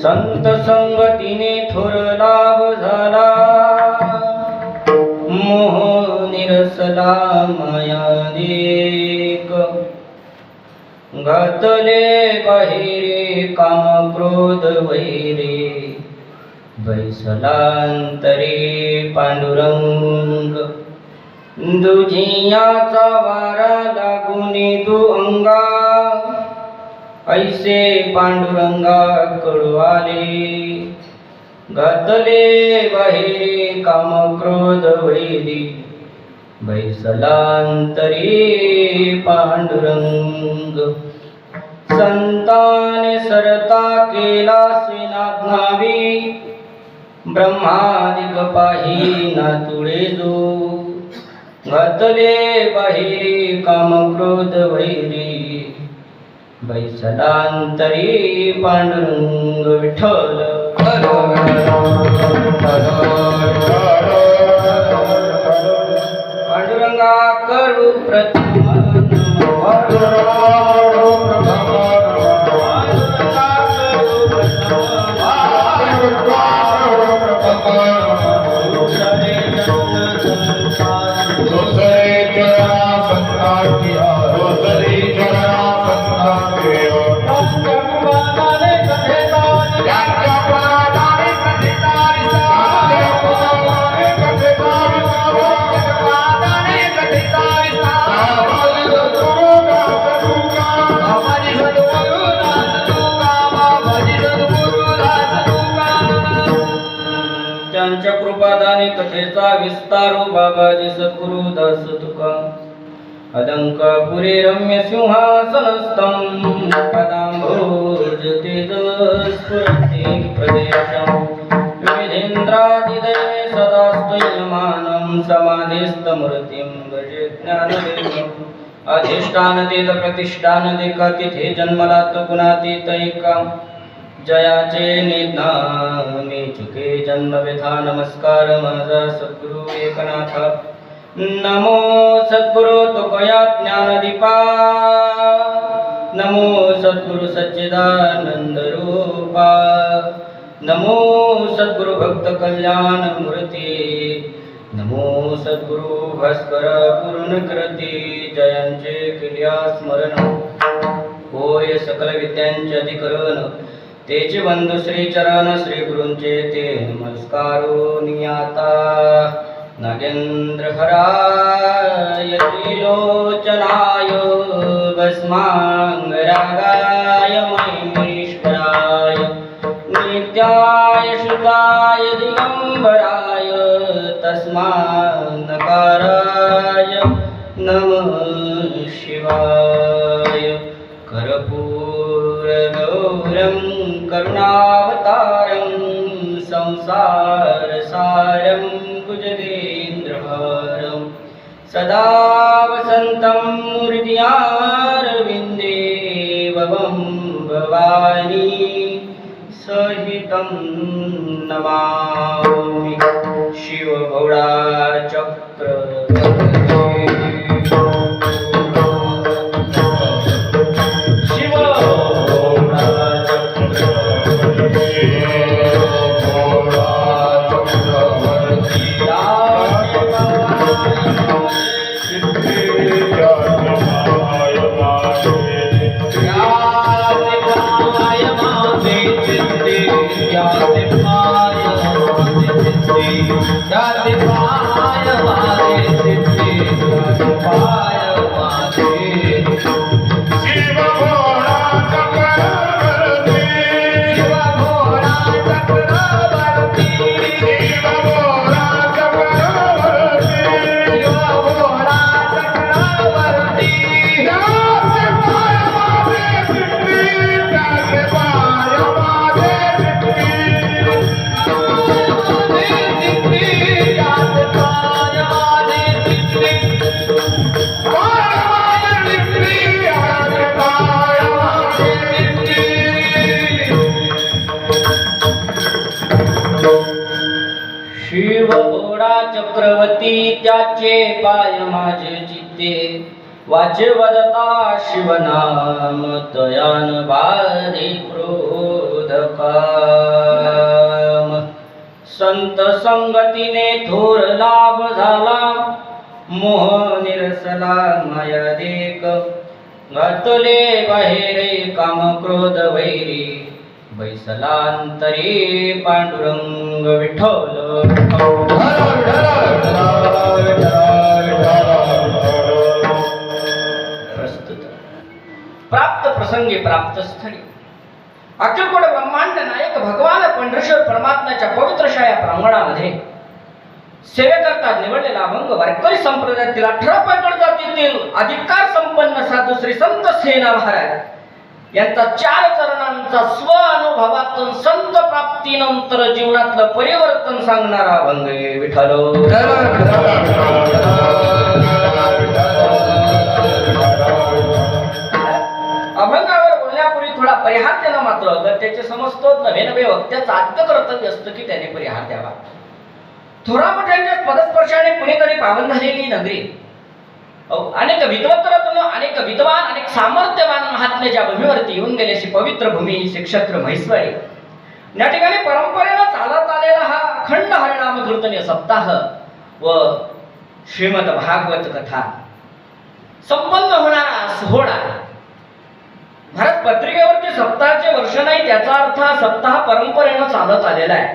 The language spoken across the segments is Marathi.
संत संगतीने थोर लाभ झाला, मोह निरसला माया देक. घातले बाहेरे काम क्रोध वैरे, बैसलांतरे पांडुरंग. दुजियाचा वारा लागुनी दु अंगा, ऐसे पांडुरंगा कडू आले. घातले बाहेरे काम क्रोध वैरी, बैसलांतरी पांडुरंग. संताने सरता केला सेनाज्ञावी, ब्रह्मादिक पाही ना तुळे जो. घातले बाहेरे काम क्रोध वैरी, बैसलांतरी पांडुरंग. विठ्ठल पांडुरंगा करू प्रथम त्यांच्या कृपादाने कथेचा विस्तारो बाबाजी सद्गुरु दास तुका. अलंकापुरे रम्य सिंहासनस्थं, पदांभोज तेजस्फुरति प्रदेशं. विधीन्द्रादिदये सदा स्तूयमानं, समाधिस्थमूर्तिं भजे ज्ञानदेवं. अधिष्ठानतीत प्रतिष्ठानतिका, जन्मलात गुणातीतैका. जयाचे निधाने चुके जन्म व्यथा, नमस्कार माझा सद्गुरु एकनाथ. नमो सद्गुरु तुकया ज्ञानदीपा, नमो सद्गुरु सच्चिदानंद रूपा. नमो सद्गुरु भक्त कल्याण मूर्ती, नमो सद्गुरु भास्कर पूर्ण कृती. जयांचे केल्या स्मरण, होय सकल विद्यांचे अधिकरण. तेचे बंधु श्री चरण, श्री गुरूंचे ते नमस्कारो नियाता. नागेंद्र हराय त्रिलोचनाय, भस्मांगरागाय महिमेश्वराय. नित्याय शुद्धाय दिगंबराय, तस्मात् नकाराय नमः शिवाय. मधुरं करुणावतारं संसारसारं भुजगेन्द्रहारं सदा वसन्तं हृदयारविन्दे भवं भवानी सहितं नमामि। शिव भोळा चक्रवर्ती शिव भोळा चक्रवर्ती त्याचे पाय माझे चित्ते वाचे वदता शिवनाम तयान बाधी क्रोध काम। संत संगतीने थोर लाभ झाला मोह निरसला माया देख घातले बाहेरे काम क्रोध वैरी बैसलांतरी पांडुरंग विठ्ठल। प्रस्तुत प्राप्त प्रसंगी प्राप्त स्थळी अखिलकोट ब्रह्मांड नायक भगवान पंढरीश्वर परमात्म्याच्या पवित्र शाया प्रांगणामध्ये सेवेकरता निवडलेला अभंग वारकरी संप्रदायातील 18 पायगड जातीतील अधिकार संपन्न साधू श्री संत सेना महाराज यांचा 4 चरणांचा स्व अनुभवातून संत प्राप्तीनंतर जीवनातलं परिवर्तन सांगणारा अभंग विठ्ठल। अभंगावर बोलण्यापूर्वी थोडा परिहार देणं मात्र अगत्याचे समजतो। नवे वक्त्याचं आद्य कर्तव्य असतं की त्याने परिहार द्यावा। थोरा मोठ्यांच्या पदस्पर्शाने कुणीतरी पावन झालेली नगरी अनेक विद्वत्तरत्न अनेक विद्वान अनेक सामर्थ्यवान महात्मे ज्या भूमीवरती येऊन गेले अशी पवित्र भूमी श्री क्षेत्र म्हैसवाडी। या ठिकाणी परंपरेनं चालत आलेला हा अखंड हरिनाम कीर्तनीय सप्ताह व श्रीमद भागवत कथा संपन्न होणारा सोहळा। भारत पत्रिकेवरती सप्ताहाचे वर्ष नाही त्याचा अर्थ हा सप्ताह परंपरेनं चालत आलेला आहे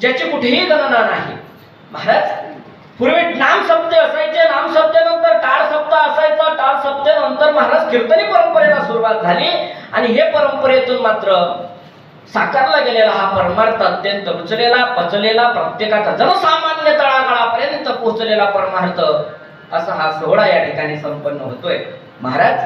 ज्याची कुठेही गणना नाही। महाराज पूर्वी नाम सप्ते असायचे, नाम सप्त्यानंतर टाळ सप्ताह असायचा, टाळ सप्त्यानंतर महाराज कीर्तनी परंपरेला सुरुवात झाली आणि हे परंपरेतून मात्र साकारला गेलेला हा परमार्थ अत्यंत रुचलेला पचलेला प्रत्येकाचा जनसामान्य तळागाळापर्यंत पोहोचलेला परमार्थ असा हा सोहळा या ठिकाणी संपन्न होतोय महाराज।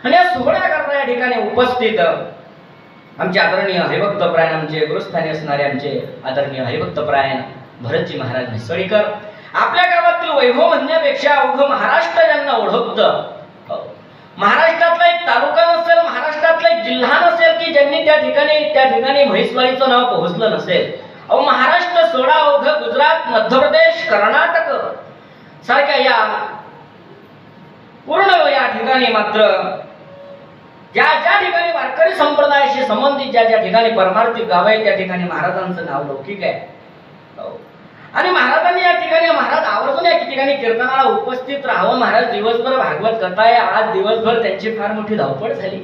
आणि या सोहळ्याकरता या ठिकाणी उपस्थित आमचे आदरणीय हरिभक्तपरायण आमचे गुरुस्थानी असणारे आमचे आदरणीय हरिभक्तपरायण भरतजी महाराज म्हैसवाडीकर। आपल्या गावातील वैभव म्हणण्यापेक्षा अवघं महाराष्ट्र ज्यांना ओळखतं, महाराष्ट्रातला एक तालुका नसेल, महाराष्ट्रातला एक जिल्हा नसेल की ज्यांनी त्या ठिकाणी म्हैसवाडीचं नाव पोहोचलं नसेल। अहो महाराष्ट्र सोडा अवघं गुजरात, मध्य प्रदेश, कर्नाटक सारख्या या पूर्ण या ठिकाणी मात्र ज्या ठिकाणी वारकरी संप्रदायाशी संबंधित ज्या ठिकाणी परमार्थिक गाव आहे त्या ठिकाणी महाराजांचं नाव लौकिक आहे। आणि महाराजांनी या ठिकाणी महाराज आवर्जून या ठिकाणी कीर्तनाला उपस्थित राहावं। महाराज दिवसभर भागवत कथा आहे, आज दिवसभर त्यांची फार मोठी धावपळ झाली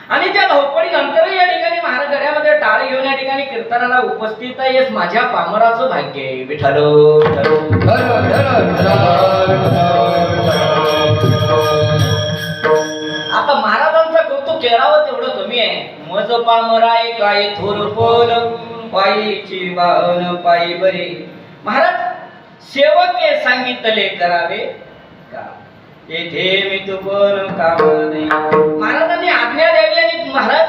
आणि त्या धावपळीनंतरही या ठिकाणी महाराज गड्यामध्ये टाळ घेऊन या ठिकाणी कीर्तनाला उपस्थित आहे। हेच माझ्या पामराचं भाग्य आहे विठ्ठल। आता महाराजांचं कौतुक केरावं तेवढं कमी आहे। मज पामराय काय थोर पोल पायीची वाहन पायी बरे। महाराज सेवके सांगितले करावे का येथे मी तू पण काम नाही। महाराजांनी आज्ञा द्यावी आणि महाराज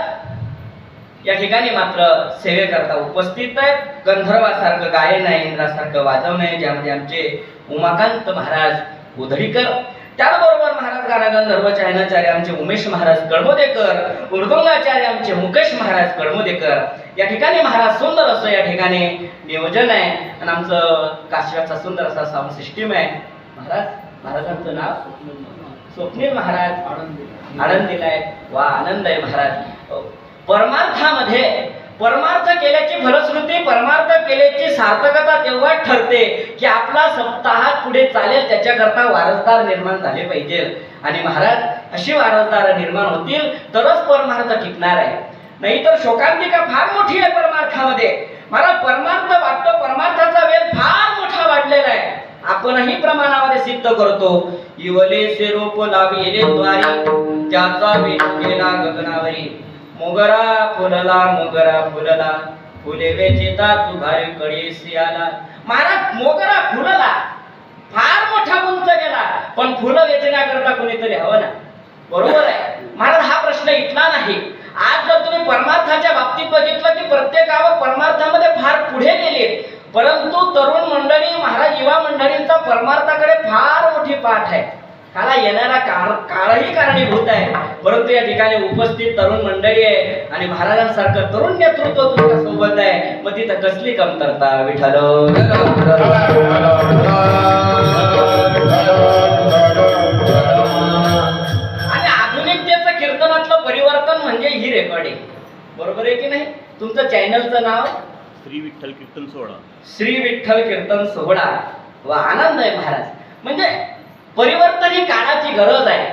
ठिकाणी मात्र सेवेकरता उपस्थित आहेत. गंधर्वासारखं गायन आहे, इंद्रासारखं वाजवणं आहे, ज्यामध्ये आमचे उमाकांत महाराज उधडीकर, त्याचबरोबर महाराज गाणं गंधर्व चायनाचार्य आमचे उमेश महाराज कळमोदेकर, मृदुंगाचार्य आमचे मुकेश महाराज कळमोदेकर. या ठिकाणी महाराज सुंदर असं या ठिकाणी नियोजन आहे आणि आमचं काशीवाचा सुंदर असा साऊंड सिस्टीम आहे. महाराजांचं नाव स्वप्नील महाराज आनंदीला आहे. वा आनंद आहे महाराज. परमार्थ केल्याची फलश्रुती, परमार्थ केल्याची सार्थकता तेव्हा ठरते की आपला सप्ताह पुढे चालेल, त्याच्याकरता वारसदार निर्माण झाले पाहिजे. आणि महाराज अशी वारसदार निर्माण होतील तरच परमार्थ टिकणार आहे. नाहीतर शोकांतिका फार मोठी आहे परमार्थामध्ये. मला परमार्थ वाटतो, परमार्थाचा वेग फार मोठा वाढलेला आहे. आपणही प्रमाणामध्ये सिद्ध करतो. इवले से रूप लाविले द्वारी, त्याचा वेग केला गगनावरी. मोगरा फुलला फुले वेचिता तुभारी कळीसी आला. महाराज मोगरा फुलला, फार मोठा उंच गेला, पण फुलं वेचण्याकरता कोणीतरी हवं ना. बरोबर आहे महाराज. हा प्रश्न इथला नाही. आज जर तुम्ही परमार्थाच्या बाबतीत बघितलं की प्रत्येक गाव परमार्थामध्ये फार पुढे गेले, परंतु तरुण मंडळी, महाराज युवा मंडळींचा परमार्थाकडे फार मोठी पाठ आहे. त्याला येणारा काळही कारणीभूत आहे. परंतु या ठिकाणी उपस्थित तरुण मंडळी आहे आणि महाराजांसारखं तरुण नेतृत्व तुमच्या सोबत आहे, मग तिथं कसली कमतरता. विठ्ठल. आणि आधुनिकतेचं कीर्तनातलं परिवर्तन म्हणजे ही रेकॉर्डिंग. बरोबर आहे की नाही. तुमचं चॅनलचं नाव श्री विठ्ठल कीर्तन सोहळा. श्री विठ्ठल कीर्तन सोहळा. वा आनंद आहे महाराज. म्हणजे परिवर्तन ही काळाची गरज आहे.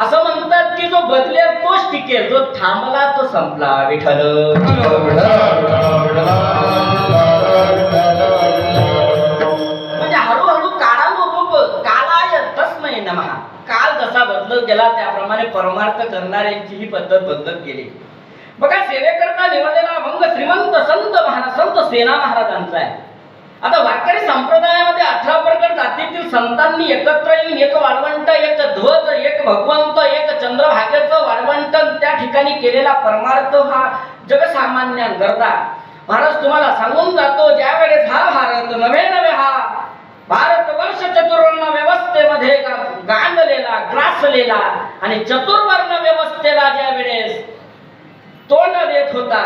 असं म्हणतात की जो बदलेल तोच टिकेल, जो थांबला तो संपला. विठ्ठल. म्हणजे हळूहळू काळानुरूप कालाय तस्मै नमः. काल जसा बदलत गेला त्याप्रमाणे परमार्थ करणाऱ्यांची ही पद्धत बदलत गेली. बघा सेवेकरता निवडलेला अभंग श्रीमंत संत सेना महाराजांचा आहे. आता वारकरी संप्रदायामध्ये 18 प्रकट जातीतील संतांनी एकत्र येऊन एक वाळवंट, एक ध्वज, एक भगवंत, एक चंद्रभागेचं वाळवंट त्या ठिकाणी केलेला परमार्थ हा जगसामान्यांकरता. महाराज तुम्हाला सांगून जातो, ज्या वेळेस हा भारत नवे हा भारतवर्ष चतुर्वर्ण व्यवस्थेमध्ये गांधलेला, ग्रासलेला आणि चतुर्वर्ण व्यवस्थेला ज्या वेळेस तोंड देत होता,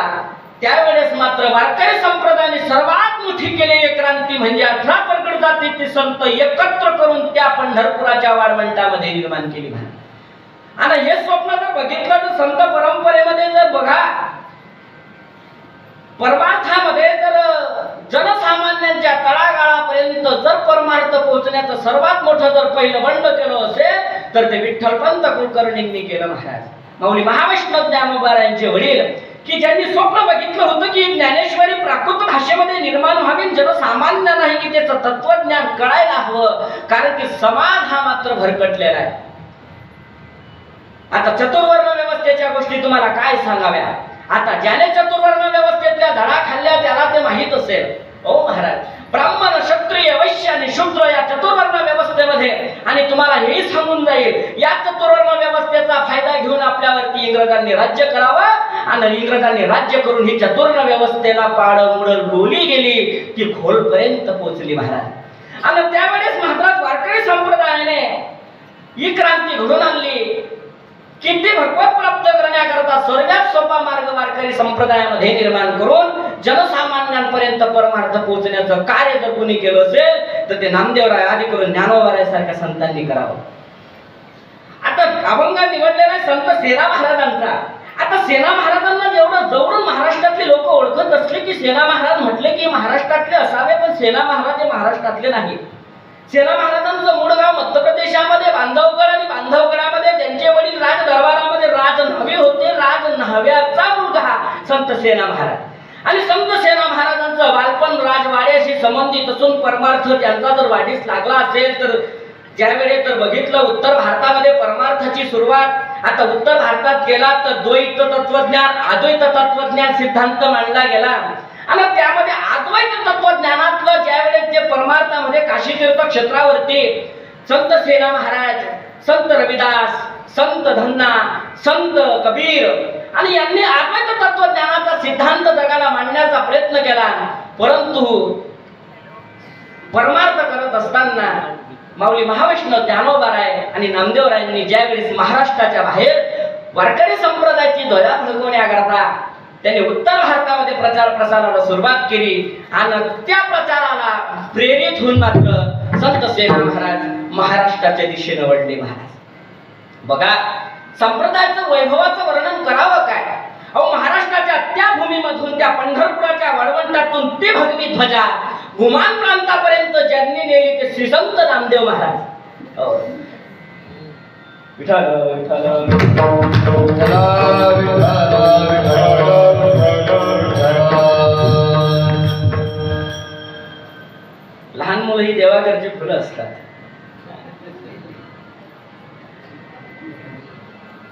त्यावेळेस मात्र वारकरी संप्रदायाने सर्वात मोठी केलेली क्रांती म्हणजे 18 प्रकट जातीचे संत एकत्र करून त्या पंढरपुराच्या वाळवंटामध्ये निर्माण केली. आणि हे स्वप्न जर बघितलं तर संत परंपरेमध्ये जर बघा, परमार्थामध्ये जर जनसामान्यांच्या तळागाळापर्यंत जर परमार्थ पोहोचण्याचं सर्वात मोठं जर पहिलं बंड केलं असेल तर ते विठ्ठलपंत कुलकर्णींनी केलं. महाराज माऊली महावैष्णव ज्ञानोबा यांचे वडील, की ज्यांनी स्वप्न बघितलं होतं की ज्ञानेश्वरी प्राकृत भाषेमध्ये निर्माण व्हावी, जनसामान्य नाही की त्याचं तत्वज्ञान कळायला हवं, कारण की समाज हा मात्र भरकटलेला आहे. आता चतुर्वर्ण व्यवस्थेच्या गोष्टी तुम्हाला काय सांगाव्या. आता ज्याने चतुर्वर्ण व्यवस्थेतल्या धडा खाल्ल्या त्याला ते माहित असेल. ओ महाराज, ब्राह्मण, क्षत्रिय, वैश्य आणि शूद्र या चतुर्वर्ण व्यवस्थेमध्ये, आणि तुम्हाला हेही सांगून जाईल या चतुर्वर्ण व्यवस्थेचा फायदा घेऊन आपल्यावरती इंग्रजांनी राज्य करावं आणि इंग्रजांनी राज्य करून ही चतुर्वर्ण व्यवस्थेला पाडमुड डोली गेली, ती खोलपर्यंत पोहोचली महाराज. आणि त्यावेळेस महाराज वारकरी संप्रदायाने ही क्रांती घडून आणली. किती भगवत प्राप्त करण्याकरता सर्वात सोपा मार्ग वारकरी संप्रदायामध्ये निर्माण करून जनसामान्यांपर्यंत परमार्थ पोहोचण्याचं कार्य जर कोणी केलं असेल तर ते नामदेवराय आदी करून ज्ञानोबा सारख्या संतांनी करावं. आता अभंग निवडलेला संत सेना महाराजांचा. आता सेना महाराजांना जेवढं जवळून महाराष्ट्रातले लोक ओळखत असले की सेना महाराज म्हटले की महाराष्ट्रातले असावे, पण सेना महाराज हे महाराष्ट्रातले नाही. सेना महाराजांचं मूळ गाव मध्य प्रदेशामध्ये बांधवगड, आणि बांधवगडामध्ये त्यांचे वडील राज दरबारामध्ये राज न्हावे होते. राज न्हाव्याचा मुलगा संत सेना महाराज. आणि संत सेना महाराजांचं बालपण राजवाड्याशी संबंधित असून परमार्थ त्यांचा जर वाढीस लागला असेल तर ज्यावेळेस जर बघितलं उत्तर भारतामध्ये परमार्थाची सुरुवात, आता उत्तर भारतात गेला तर द्वैत तत्वज्ञान, अद्वैत तत्वज्ञान सिद्धांत मांडला गेला. आणि त्यामध्ये अद्वैत तत्वज्ञानातलं ज्यावेळेस जे परमार्थामध्ये काशी तीर्थ क्षेत्रावरती संत सेना महाराज, संत रविदास, संत धन्ना, संत कबीर आणि यांनी अद्वैत तत्वज्ञानाचा सिद्धांत जगाला मांडण्याचा प्रयत्न केला. परंतु परमार्थ करत असताना माऊली महावैष्णव ज्ञानोबाराय आणि नामदेवरायांनी ज्यावेळेस महाराष्ट्राच्या बाहेर वारकरी संप्रदायाची ध्वजा फडकवण्याकरता त्यांनी उत्तर भारतामध्ये प्रचार प्रसाराला सुरुवात केली आणि त्या प्रचाराला प्रेरित होऊन मात्र संत सेना महाराज महाराष्ट्राच्या दिशेने वळले. महाराज बघा, संप्रदायाचं वैभवाचं वर्णन करावं काय. अहो, महाराष्ट्राच्या त्या भूमीमधून त्या पंढरपुराच्या वाळवंटातून ती भगवी ध्वजा घुमान प्रांतापर्यंत ज्यांनी नेली ते श्री संत नामदेव महाराज. विठ्ठल लहान मुलं ही देवाघरची फुलं असतात.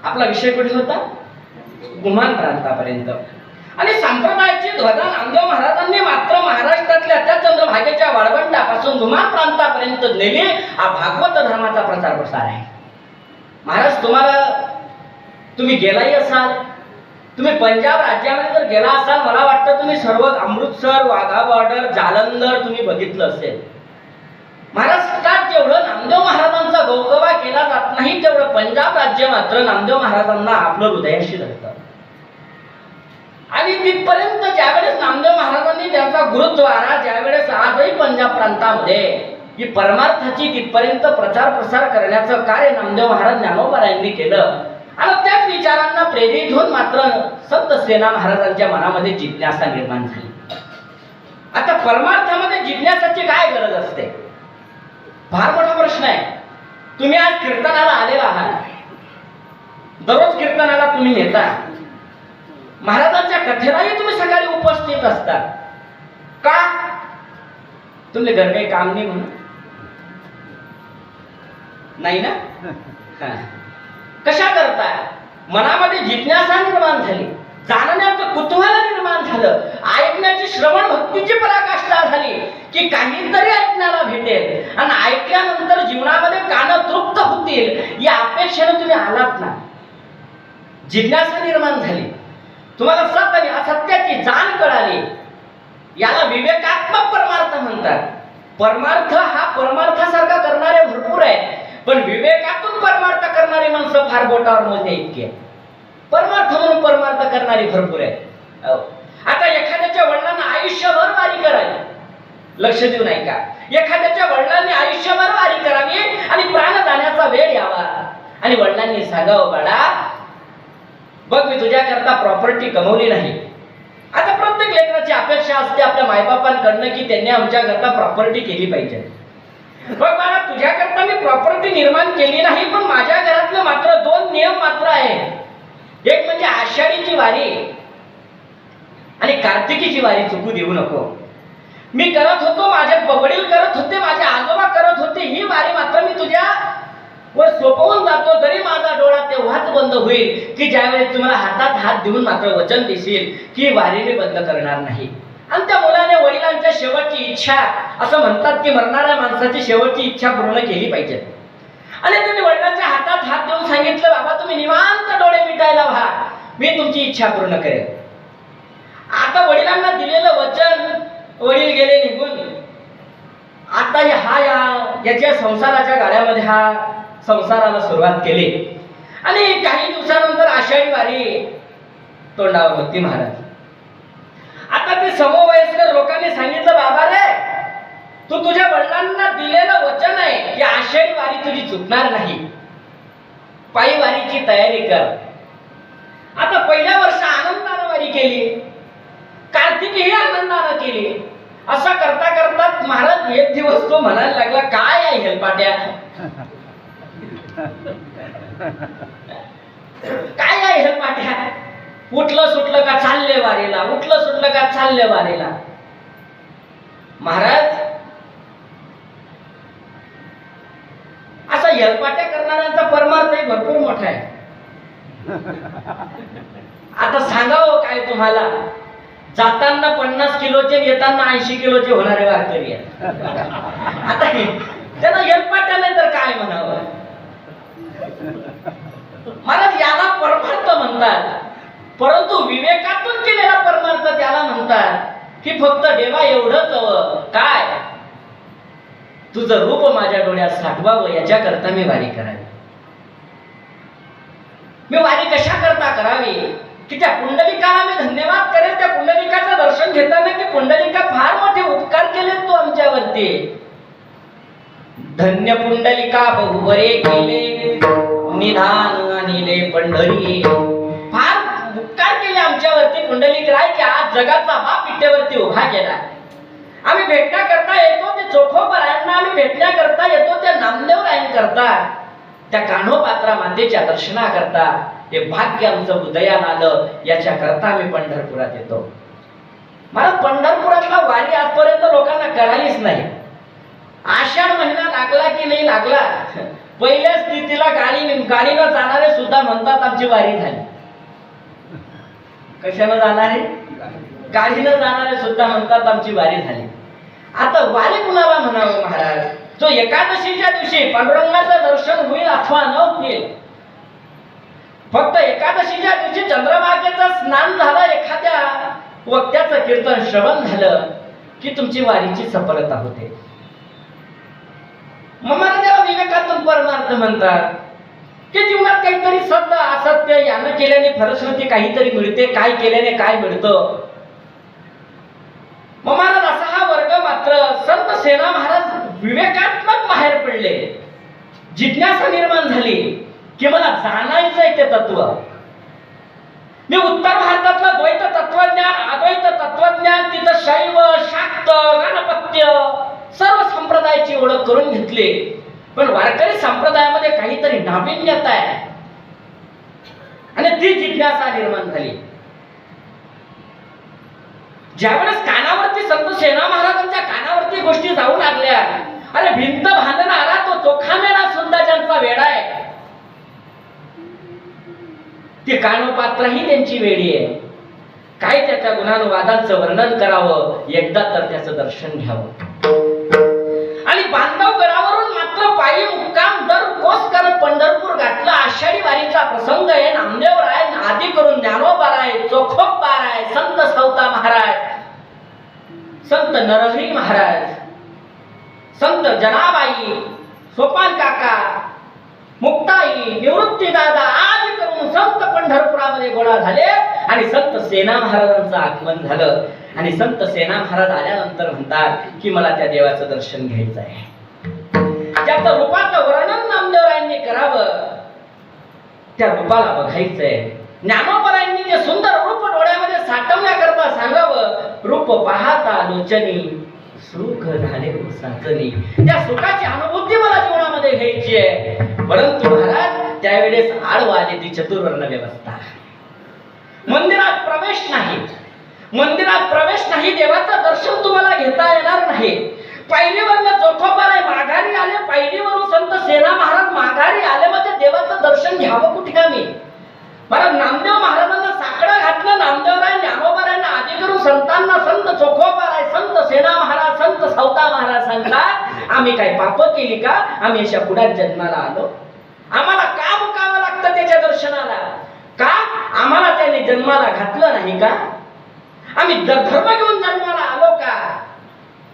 आपला विषय कुठे होता? गुमान प्रांतापर्यंत. आणि संप्रदायाची ध्वजा नामदेव महाराजांनी मात्र महाराष्ट्रातल्या त्या चंद्रभागेच्या वाळवंटापासून गुमान प्रांतापर्यंत नेली. हा भागवत धर्माचा प्रचार प्रसार आहे. महाराज, तुम्ही गेलाही असाल, तुम्ही पंजाब राज्यामध्ये जर गेला असाल, मला वाटतं तुम्ही सर्व अमृतसर, वाघा बॉर्डर, जालंधर तुम्ही बघितलं असेल. महाराष्ट्रात जेवढं नामदेव महाराजांचा गौरवा केला जात नाही तेवढं पंजाब राज्य मात्र नामदेव महाराजांना आपलं हृदयाशी धरतं. आणि तिथपर्यंत ज्यावेळेस नामदेव महाराजांनी त्यांचा गुरुद्वारा, ज्यावेळेस आजही पंजाब प्रांतामध्ये ही परमार्थाची तिथपर्यंत प्रचार प्रसार करण्याचं कार्य नामदेव महाराज ज्ञानोबारायांनी केलं. आणि त्याच विचारांना प्रेरित होऊन मात्र संत सेना महाराजांच्या मनामध्ये जिज्ञासा निर्माण झाली. आता परमार्थामध्ये जिज्ञासाची काय गरज असते? फार मोठा प्रश्न आहे. तुम्ही आज कीर्तनाला आलेला आहात, दररोज कीर्तनाला तुम्ही येता, महाराजांच्या कथेलाही तुम्ही सकाळी उपस्थित असता. का? तुमले घर काही काम नाही म्हणून? नाही ना? कशा करता? मनामध्ये जिज्ञासा निर्माण झाली, जाणण्याचं कुतूहल निर्माण झालं, ऐकण्याची श्रवण भक्तीची पराकाष्ठा झाली की काहीतरी ऐकण्याला भेटेल आणि ऐकल्यानंतर जीवनामध्ये कान तृप्त होतील या अपेक्षेने तुम्ही आलात ना. जिज्ञासा निर्माण झाली, तुम्हाला सत्य आणि असत्याची जाण कळाली. याला विवेकात्मक परमार्थ म्हणतात. परमार्थ हा परमार्थासारखा करणारे भरपूर आहे, पण विवेकातून परमार्थ करणारी माणसं फार बोटावर मोजणे इतकी आहे. परमार्थ म्हणून परमार्थ करणारी भरपूर आहे. आता एखाद्याच्या वडिलांना आयुष्यभर वारी करावी, लक्ष देऊ नाही का? एखाद्याच्या वडिलांनी आयुष्यभर वारी करावी आणि प्राण जाण्याचा वेळ यावा आणि वडिलांनी सांगावं, बाळा बघ, मी तुझ्या करता प्रॉपर्टी कमवली नाही. आता प्रत्येक लेकराची अपेक्षा असते आपल्या मायबापांकडनं की त्यांनी आमच्या करता प्रॉपर्टी केली पाहिजे. बघ बाळा, तुझ्या करता मी प्रॉपर्टी निर्माण केली नाही, पण माझ्या घरातले मात्र 2 नियम मात्र आहेत. एक म्हणजे आषाढीची वारी आणि कार्तिकीची वारी चुकू देऊ नको. मी करत होतो, माझे वडील करत होते, माझे आजोबा करत होते, ही वारी मात्र मी तुझ्या वर सोपवून जातो. जरी माझा डोळा तेव्हाच बंद होईल की ज्यावेळेस तुम्हाला हातात हात देऊन मात्र वचन देशील की वारी मी बंद करणार नाही. आणि त्या मुलाने वडिलांच्या शेवटची इच्छा, असं म्हणतात की मरणाऱ्या माणसाची शेवटची इच्छा पूर्ण केली पाहिजे. आणि त्यांनी वडिलांच्या हातात हात देऊन सांगितलं, बाबा तुम्ही निवांत डोळे मिटायला व्हा, मी तुमची इच्छा पूर्ण करेन. आता वडिलांना दिलेलं वचन, वडील गेले निघून. आता याच्या संसाराच्या गाड्यामध्ये हा संसाराला सुरुवात केली. आणि काही दिवसानंतर आषाढी वारी तोंडावर होती. महाराज, आता ते समवयस्कर लोकांनी सांगितलं, बाबा रे, तू तुझ्या वडिलांना दिलेलं वचन आहे की आषाढी वारी तुझी चुकणार नाही, पायी वारीची तयारी कर. आता पहिल्या वर्ष आनंदानं वारी केली, कार्तिकी ही आनंदानं केली. असं करता करता महाराज एक दिवस तो म्हणायला लागला, काय आहे हेलपाट्या, काय आहे हेलपाट्या, उठलं सुटलं का चालले वारीला, उठलं सुटलं का चालले वारीला. महाराज, असा हेलपाट्या करणाऱ्यांचा परमार्थही भरपूर मोठा आहे. आता सांगावं काय तुम्हाला, जाताना 50 किलोचे, येताना 80 किलोचे होणारे वारकरी आहेत. आता त्यांना हेलपाट्या नाही तर काय म्हणावं. महाराज याला परमार्थ म्हणतात, परंतु विवेकातून केलेला परमार्थ त्याला म्हणतात की फक्त देवा एवढंच हवं काय, तुझं रूप माझ्या डोळ्यात साठवावं याच्याकरता मी वारी करावी. मी वारी कशा करता करावी की त्या पुंडलिकाला मी धन्यवाद करेल, त्या पुंडलिकाचं दर्शन घेताना की पुंडलिका फार मोठे उपकार केले तू आमच्यावरती. धन्य पुंडलिका बहुबरे केले, निधान आणिले पंढरी. फार उपकार केले आमच्यावरती पुंडलिक राय की आज जगाचा बाप विट्यावरती उभा केला. आम्ही भेटण्या करता येतो ते चोखोबरायांना, आम्ही भेटण्या करता येतो त्या नामदेवरायांकरता, त्या कान्होपात्रा मातेच्या दर्शनाकरता. हे भाग्य आमचं हृदयात आलं याच्या करता आम्ही पंढरपुरात येतो. मला पंढरपुरातला वारी आजपर्यंत लोकांना कळालीच नाही. आषाढ महिना लागला की नाही लागला, पहिल्या स्थितीला गाडीनं जाणारे सुद्धा म्हणतात आमची वारी झाली. कशानं जाणारे? गाडीनं जाणारे सुद्धा म्हणतात आमची वारी झाली. आता वारी कुणाला म्हणावं महाराज? जो एकादशीच्या दिवशी पांडुरंगाचं दर्शन होईल अथवा न होईल, फक्त एकादशीच्या दिवशी चंद्रभागेचं स्नान झालं, एखाद्या वक्त्याचं कीर्तन श्रवण झालं की तुमची वारीची सफलता होते. मग मला त्याला विवेकातून परमार्थ म्हणतात की जीवनात काहीतरी सत्य असत्य यानं केल्याने फलश्रुती काहीतरी मिळते, काय केल्याने काय मिळतं. मग महाराज असा हा वर्ग मात्र संत सेना महाराज विवेकात्मक बाहेर पडले. जिज्ञासा निर्माण झाली की मला जाणायचंय ते तत्व. मी उत्तर भारतातलं द्वैत तत्वज्ञान, अद्वैत तत्वज्ञान, तिथं शैव, शाक्त, गणपत्य सर्व संप्रदायाची ओळख करून घेतली. पण वारकरी संप्रदायामध्ये काहीतरी नाविन्यता आहे आणि ती जिज्ञासा निर्माण झाली. ज्यावेळेस कानावरती संत सेना महाराजांच्या कानावरती गोष्टी जाऊ लागल्या, अरे भिंत बांधणारा तो चोखामेळा सुद्धा ज्यांचा वेडा आहे, ती कानोपात्राही त्यांची वेडी आहे. काय त्याच्या गुणानुवादांचं वर्णन करावं, एकदा तर त्याचं दर्शन घ्यावं. आणि बांधवगडावरून मात्र पायी मुक्काम दर कोस करत पंढरपूर गाठला. आषाढी वारीचा प्रसंग आहे. नामदेवराय आदी करून ज्ञानोबाराय, चोखोबाराय, संत सवता महाराज, संत नरहरी महाराज, संत जनाबाई, सोपान काका, मुक्ताई, निवृत्ती दादा आदी करून संत पंढरपुरामध्ये गोळा झाले आणि संत सेना महाराजांचं आगमन झालं. आणि संत सेना महाराज आल्यानंतर म्हणतात की मला त्या देवाचं दर्शन घ्यायचं आहे. त्याचं रूपाचं वर्णन नामदेवरायांनी करावं, त्या रूपाला बघायचंय. ज्ञानोबरायांनी ते सुंदर रूप डोळ्यामध्ये साठवण्याकरता सांगावं. रूप पाहता लोचनी सुख झाले साचनी. त्या सुखाची अनुभूती मला जीवनामध्ये घ्यायची आहे. परंतु महाराज त्यावेळेस आडवा आली ती चतुर्वर्ण व्यवस्था. मंदिरात प्रवेश नाही, मंदिरात प्रवेश नाही, देवाचं दर्शन तुम्हाला घेता येणार नाही. पायरीवरनं चोखोबाराय माघारी आले, पायरीवरून संत सेना महाराज माघारी आले, मग ते देवाचं दर्शन घ्यावं कुठे का मी? मला नामदेव महाराजांना साकडं घातलं. नामदेवराय ज्ञानोबारायांना आधी करून संतांना संत चोखोबाराय, संत सेना महाराज, संत सवता महाराज सांगतात आम्ही काय पाप केली का? आम्ही अशा पुढ्यात जन्माला आलो? आम्हाला का मुकावं लागतं त्याच्या दर्शनाला? का आम्हाला त्याने जन्माला घातलं नाही का? आम्ही धर्म घेऊन जन्माला आलो का?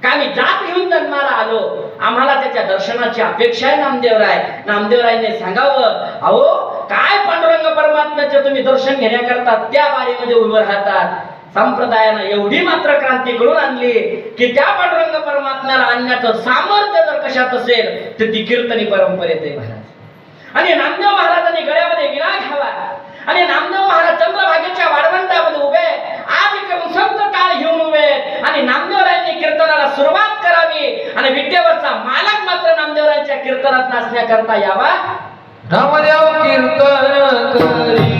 आम्ही जात घेऊन जन्माला आलो? आम्हाला त्याच्या दर्शनाची अपेक्षा आहे. नामदेवरायने सांगावं, अहो काय पांडुरंग परमात्म्याचे तुम्ही दर्शन घेण्याकरता त्या वारीमध्ये उभं राहतात. संप्रदायानं एवढी मात्र क्रांती घडून आणली की त्या पांडुरंग परमात्म्याला आणण्याचं सामर्थ्य जर कशात असेल तर ती कीर्तनी परंपरेत आहे महाराज. आणि नामदेव महाराजांनी गळ्यामध्ये विणा घ्यावा आणि नामदेव महाराज चंद्रभागेच्या वाळवंटामध्ये उभे आदी करून संत टाळ घेऊन उभे आणि नामदेवरायांनी कीर्तनाला सुरुवात करावी आणि विद्येवरचा मालक मात्र नामदेवरायांच्या कीर्तनात नाचण्याकरता यावा. नामदेव कीर्तन करी